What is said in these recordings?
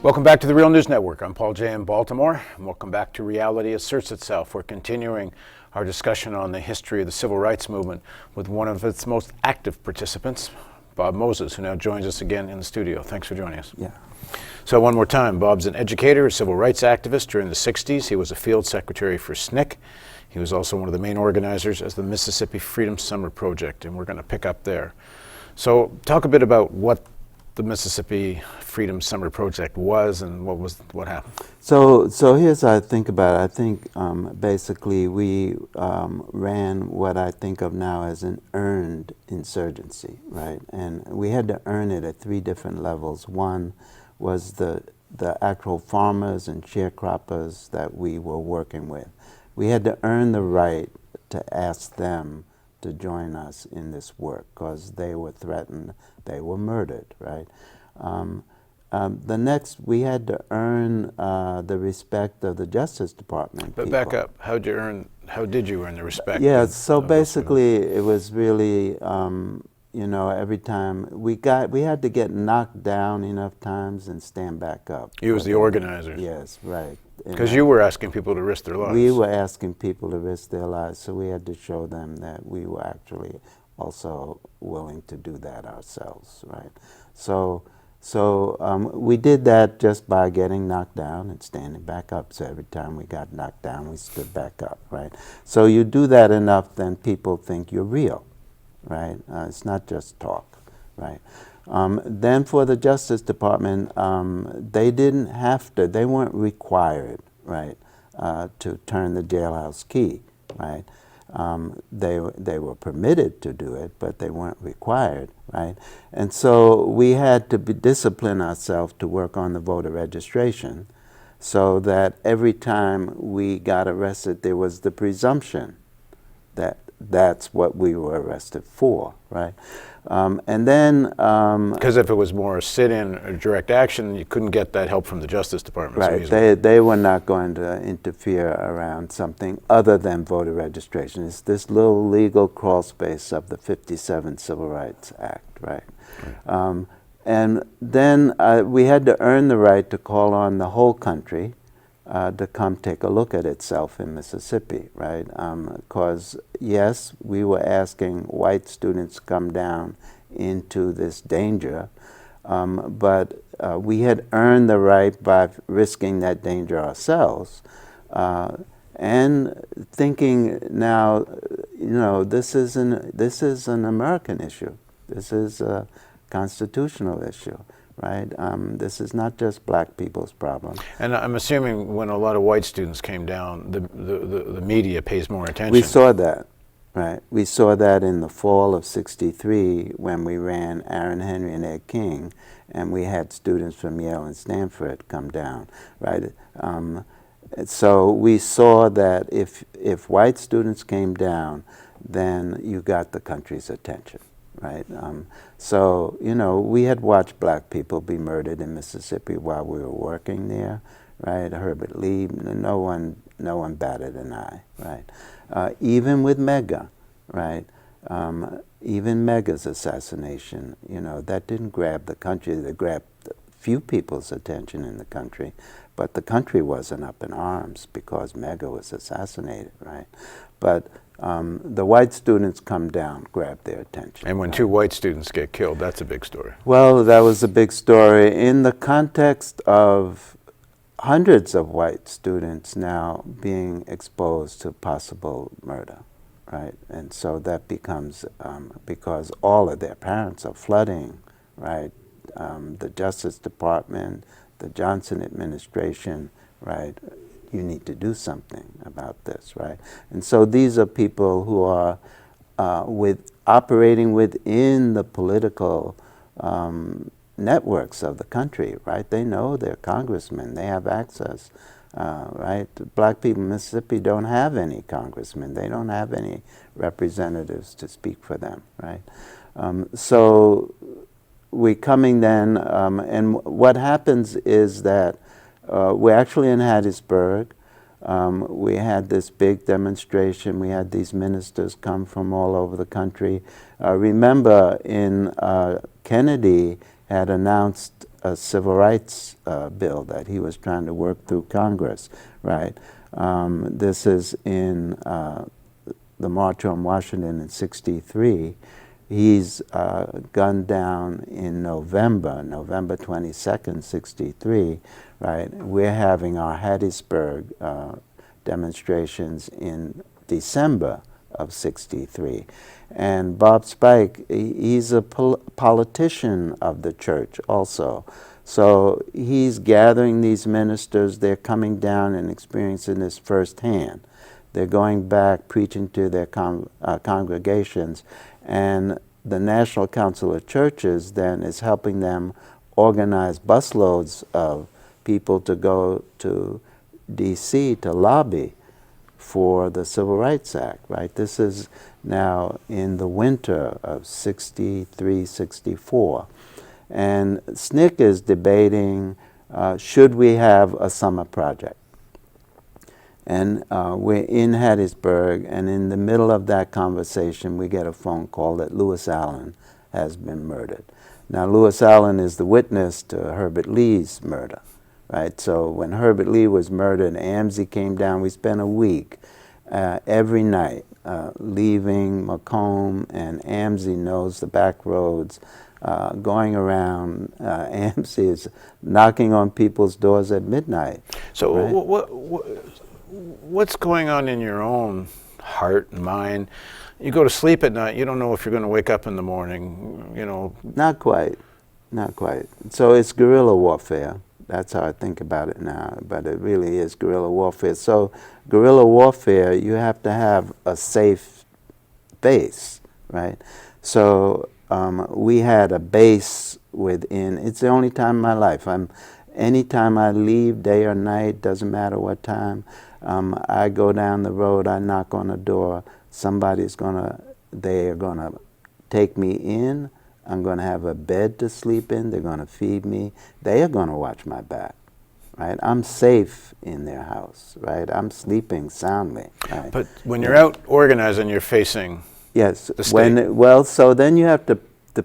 Welcome back to the Real News Network. I'm Paul Jay in Baltimore, and welcome back to Reality Asserts Itself. We're continuing our discussion on the history of the civil rights movement with one of its most active participants, Bob Moses, who now joins us again in the studio. Thanks for joining us. Yeah. So one more time, Bob's an educator, a civil rights activist. During the 60s, he was a field secretary for SNCC. He was also one of the main organizers of the Mississippi Freedom Summer Project, and we're going to pick up there. So talk a bit about what the Mississippi Freedom Summer Project was and what happened. So here's how I think about it. I think basically we ran what I think of now as an earned insurgency, right? And we had to earn it at three different levels. One was the actual farmers and sharecroppers that we were working with. We had to earn the right to ask them to join us in this work because they were threatened, they were murdered, right? The next, we had to earn the respect of the Justice Department. But people. back up, how did you earn the respect? Yeah, so basically it was really, you know, every time we had to get knocked down enough times and stand back up. You was the organizer. Yes, right. Because you were asking people to risk their lives. We were asking people to risk their lives, so we had to show them that we were actually also willing to do that ourselves, right? So we did that just by getting knocked down and standing back up. So every time we got knocked down, we stood back up, right? So you do that enough, then people think you're real, right? It's not just talk, right? Then for the Justice Department, they didn't have to, they weren't required, right, to turn the jailhouse key, right? They were permitted to do it, but they weren't required, right? And so we had to discipline ourselves to work on the voter registration so that every time we got arrested, there was the presumption that that's what we were arrested for, right? And then... Because if it was more a sit-in or direct action, you couldn't get that help from the Justice Department. Right, So they were not going to interfere around something other than voter registration. It's this little legal crawl space of the 57 Civil Rights Act, right? And then we had to earn the right to call on the whole country to come take a look at itself in Mississippi, right? Because yes, we were asking white students to come down into this danger, but we had earned the right by risking that danger ourselves, and thinking now, you know, this is an American issue. This is a constitutional issue. Right? This is not just black people's problem. And I'm assuming when a lot of white students came down, the media pays more attention. We saw that, right? We saw that in the fall of '63 when we ran Aaron Henry and Ed King, and we had students from Yale and Stanford come down, right? So we saw that if white students came down, then you got the country's attention. Right. So, you know, we had watched black people be murdered in Mississippi while we were working there, right? Herbert Lee, no one batted an eye, right? Even with Medgar, right? Even Medgar's assassination, you know, that didn't grab the country. That grabbed few people's attention in the country, but the country wasn't up in arms because Medgar was assassinated, right? But the white students come down, grab their attention. And when two white students get killed, that's a big story. Well, that was a big story in the context of hundreds of white students now being exposed to possible murder, right? And so that becomes, because all of their parents are flooding, right? The Justice Department, the Johnson administration, right? You need to do something about this, right? And so these are people who are operating within the political networks of the country, right? They know they're congressmen, they have access, right? Black people in Mississippi don't have any congressmen, they don't have any representatives to speak for them, right? So we're coming then, and what happens is that we're actually in Hattiesburg. We had this big demonstration. We had these ministers come from all over the country. Remember, Kennedy had announced a civil rights bill that he was trying to work through Congress, right? This is in the March on Washington in '63. He's gunned down in November 22nd, '63, right? We're having our Hattiesburg demonstrations in December of '63. And Bob Spike, he's a politician of the church also. So he's gathering these ministers, they're coming down and experiencing this firsthand. They're going back preaching to their congregations, and the National Council of Churches then is helping them organize busloads of people to go to D.C. to lobby for the Civil Rights Act, right? This is now in the winter of '63, '64. And SNCC is debating, should we have a summer project? And we're in Hattiesburg, and in the middle of that conversation, we get a phone call that Lewis Allen has been murdered. Now, Lewis Allen is the witness to Herbert Lee's murder, right? So when Herbert Lee was murdered, AMSI came down. We spent a week every night leaving Macomb, and AMSI knows the back roads, going around. AMSI is knocking on people's doors at midnight. So right? what's going on in your own heart and mind? You go to sleep at night, you don't know if you're going to wake up in the morning, you know. Not quite, not quite. So it's guerrilla warfare. That's how I think about it now, but it really is guerrilla warfare. So guerrilla warfare, you have to have a safe base, right? So we had a base within, it's the only time in my life. Anytime I leave, day or night, doesn't matter what time, I go down the road, I knock on a door, they're gonna take me in, I'm gonna have a bed to sleep in, they're gonna feed me, they are gonna watch my back, right? I'm safe in their house, right? I'm sleeping soundly, right? But when you're out organizing, you're facing yes, the state. well, so then you have to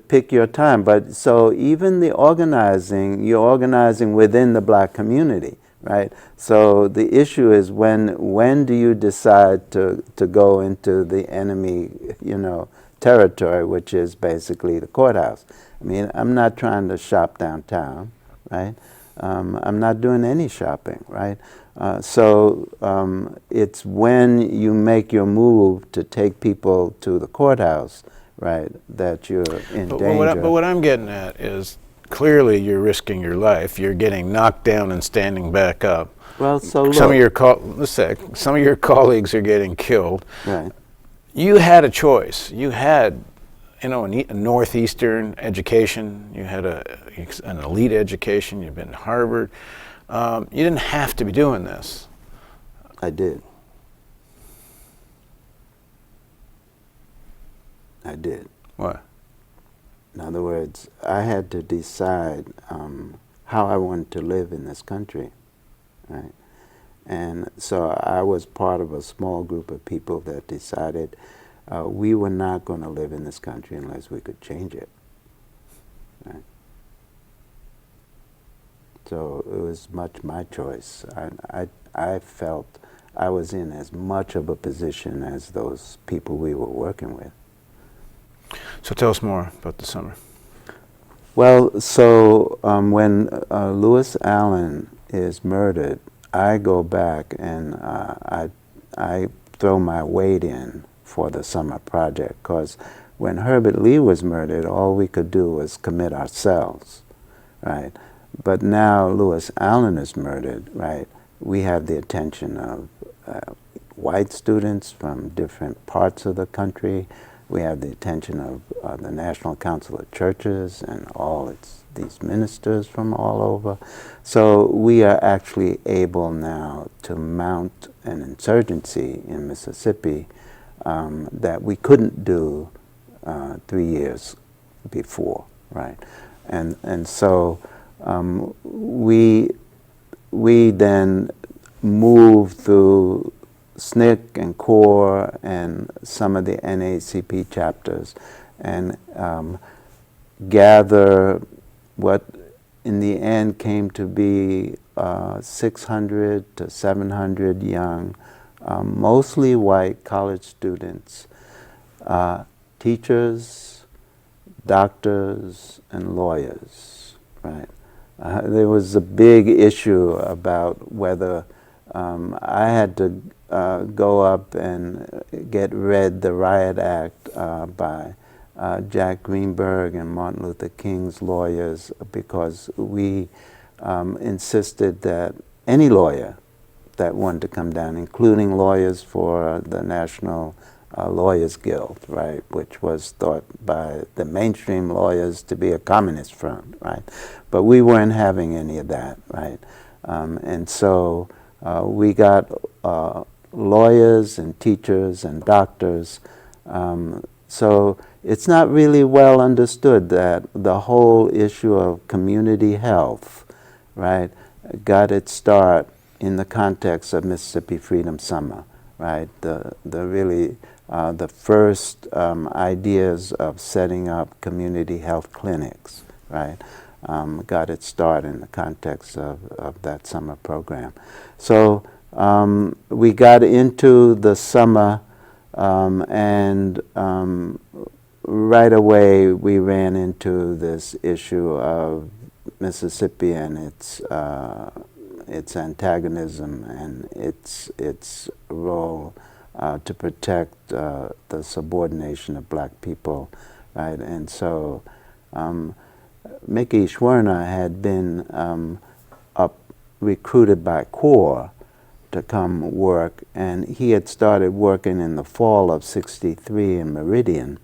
pick your time, but so even the organizing, you're organizing within the black community, right? So the issue is when do you decide to go into the enemy, territory, which is basically the courthouse. I mean, I'm not trying to shop downtown, right? I'm not doing any shopping, right? So it's when you make your move to take people to the courthouse, right, that you're in danger. But what I'm getting at is clearly you're risking your life. You're getting knocked down and standing back up. Well, so look. Some of your colleagues are getting killed. Right. You had a choice. You had, a Northeastern education. You had an elite education. You've been to Harvard. You didn't have to be doing this. I did. I did. What? In other words, I had to decide how I wanted to live in this country, right? And so I was part of a small group of people that decided we were not going to live in this country unless we could change it, right? So it was much my choice. I felt I was in as much of a position as those people we were working with. So tell us more about the summer. Well, so when Lewis Allen is murdered, I go back and I throw my weight in for the summer project, because when Herbert Lee was murdered, all we could do was commit ourselves, right? But now Lewis Allen is murdered, right? We have the attention of white students from different parts of the country. We have the attention of the National Council of Churches and these ministers from all over. So we are actually able now to mount an insurgency in Mississippi that we couldn't do 3 years before, right? And so we then move through SNCC and CORE and some of the NAACP chapters and gather what in the end came to be 600 to 700 young, mostly white college students, teachers, doctors, and lawyers, right? There was a big issue about whether I had to go up and get read the Riot Act by Jack Greenberg and Martin Luther King's lawyers, because we insisted that any lawyer that wanted to come down, including lawyers for the National Lawyers Guild, right, which was thought by the mainstream lawyers to be a communist front, right, but we weren't having any of that, right, and so we got lawyers and teachers and doctors. So it's not really well understood that the whole issue of community health, right, got its start in the context of Mississippi Freedom Summer, right? The first ideas of setting up community health clinics, right, got its start in the context of that summer program. So we got into the summer, and right away we ran into this issue of Mississippi and its antagonism and its role to protect the subordination of black people, right? And so Mickey Schwerner had been recruited by CORE to come work, and he had started working in the fall of '63 in Meridian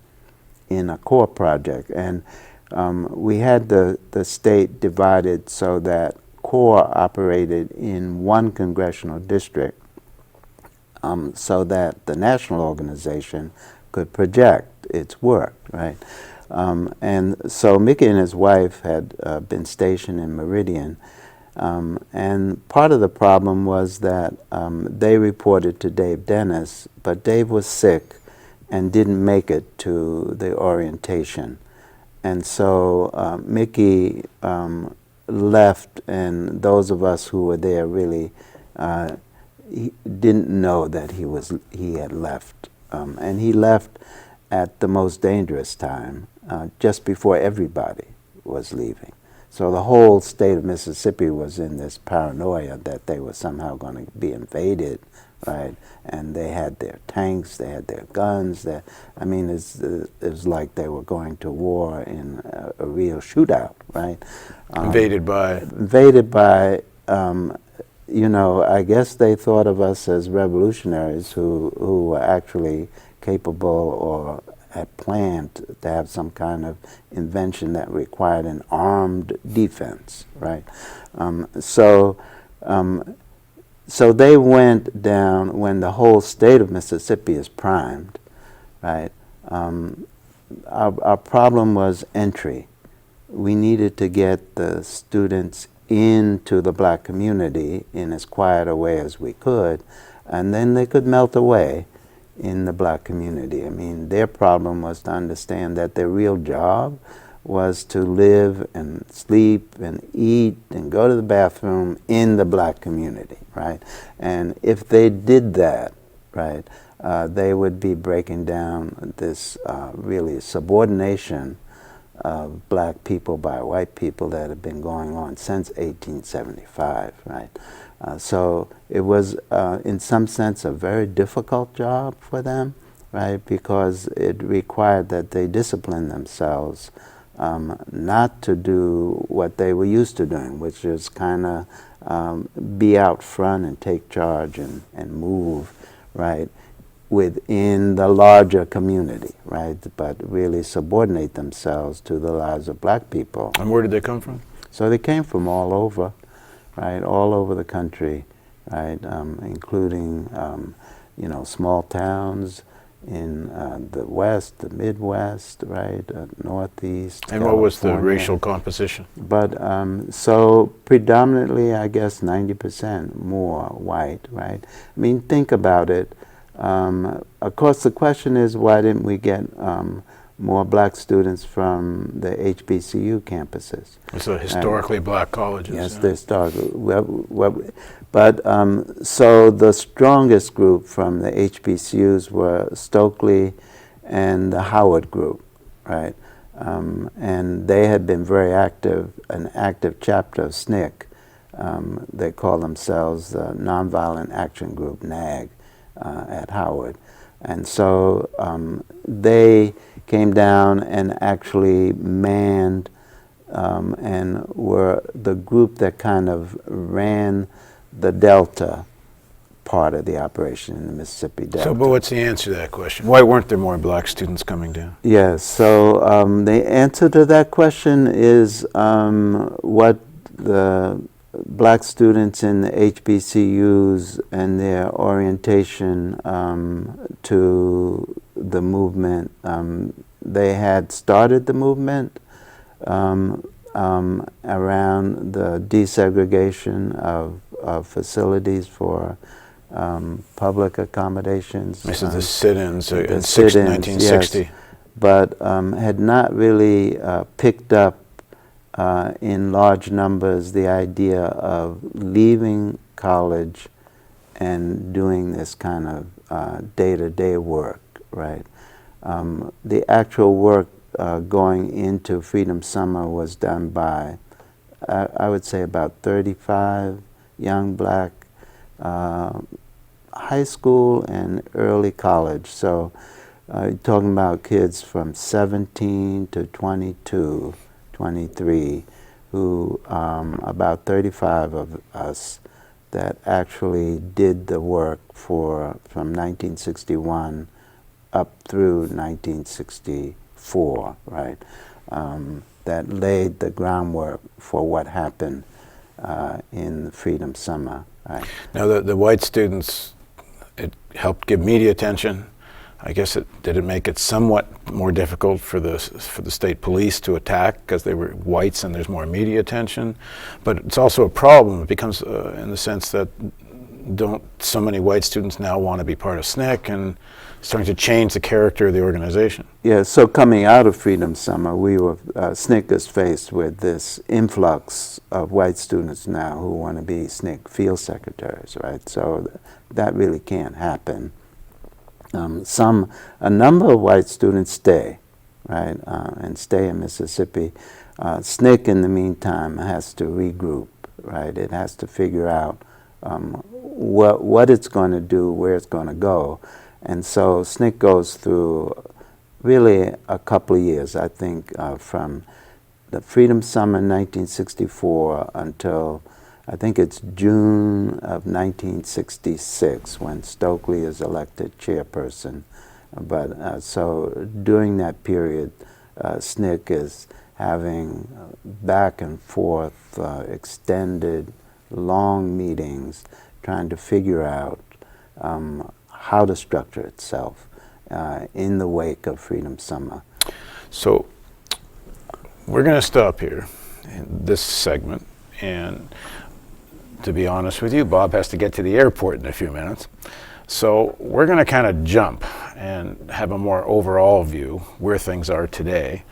in a CORE project. And we had the state divided so that CORE operated in one congressional district, so that the national organization could project its work, right? And so Mickey and his wife had been stationed in Meridian, and part of the problem was that they reported to Dave Dennis, but Dave was sick and didn't make it to the orientation. And so Mickey left, and those of us who were there really didn't know that he had left. And he left at the most dangerous time, just before everybody was leaving. So the whole state of Mississippi was in this paranoia that they were somehow going to be invaded, right? And they had their tanks, they had their guns. I mean, it was like they were going to war in a real shootout, right? Invaded by? Invaded by, you know, I guess they thought of us as revolutionaries who were actually capable or had planned to have some kind of invention that required an armed defense, right? So they went down when the whole state of Mississippi is primed, right? Our problem was entry. We needed to get the students into the black community in as quiet a way as we could, and then they could melt away in the black community. I mean, their problem was to understand that their real job was to live and sleep and eat and go to the bathroom in the black community, right? And if they did that, right, they would be breaking down this really subordination of black people by white people that had been going on since 1875, right? So it was, in some sense, a very difficult job for them, right? Because it required that they discipline themselves not to do what they were used to doing, which is kind of be out front and take charge and move, right, within the larger community, right? But really subordinate themselves to the lives of black people. And where did they come from? So they came from all over, right, all over the country, right, including, you know, small towns in the West, the Midwest, right, Northeast, And what was the California. racial composition? But so predominantly, I guess 90% more white, right? I mean, think about it. Of course, the question is, why didn't we get more black students from the HBCU campuses. It's the historically black colleges. Yes, yeah. they started. But so the strongest group from the HBCUs were Stokely and the Howard group, right? And they had been very active, an active chapter of SNCC. They call themselves the Nonviolent Action Group, NAG, at Howard. And so they came down and actually manned and were the group that kind of ran the Delta part of the operation in the Mississippi Delta. So, but what's the answer to that question? Why weren't there more black students coming down? Yes, so the answer to that question is what the black students in the HBCUs and their orientation to the movement. They had started the movement around the desegregation of facilities for public accommodations. This is the sit-ins in the sit-ins, 1960. yes, but had not really picked up in large numbers the idea of leaving college and doing this kind of day-to-day work, right? The actual work going into Freedom Summer was done by, I would say, about 35 young black high school and early college. So you're talking about kids from 17 to 22, 23, who about 35 of us that actually did the work from 1961 up through 1964, right? That laid the groundwork for what happened in the Freedom Summer, right? Now, the white students, it helped give media attention. I guess did it make it somewhat more difficult for the state police to attack because they were whites and there's more media attention? But it's also a problem. It becomes in the sense that don't so many white students now want to be part of SNCC and starting to change the character of the organization? Yeah, so coming out of Freedom Summer, we were, SNCC is faced with this influx of white students now who want to be SNCC field secretaries, right? So that really can't happen. A number of white students stay, right, and stay in Mississippi. SNCC, in the meantime, has to regroup, right? It has to figure out what it's going to do, where it's going to go. And so SNCC goes through really a couple of years, I think, from the Freedom Summer in 1964 until I think it's June of 1966 when Stokely is elected chairperson. But so during that period, SNCC is having back and forth, extended, long meetings, trying to figure out how to structure itself in the wake of Freedom Summer. So we're going to stop here in this segment, and to be honest with you, Bob has to get to the airport in a few minutes. So we're going to kind of jump and have a more overall view where things are today.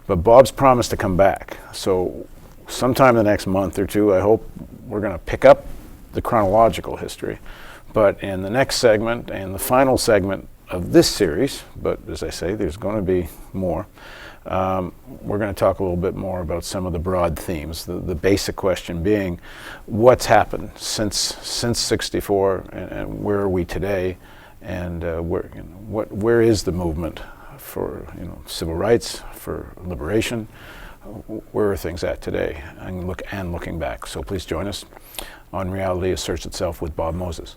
But Bob's promised to come back. So sometime in the next month or two, I hope we're going to pick up the chronological history. But in the next segment and the final segment of this series, but as I say, there's going to be more, we're going to talk a little bit more about some of the broad themes. The basic question being, what's happened since 64, and where are we today, and where is the movement for civil rights, for liberation? Where are things at today, and looking back? So please join us on Reality Asserts Itself with Bob Moses.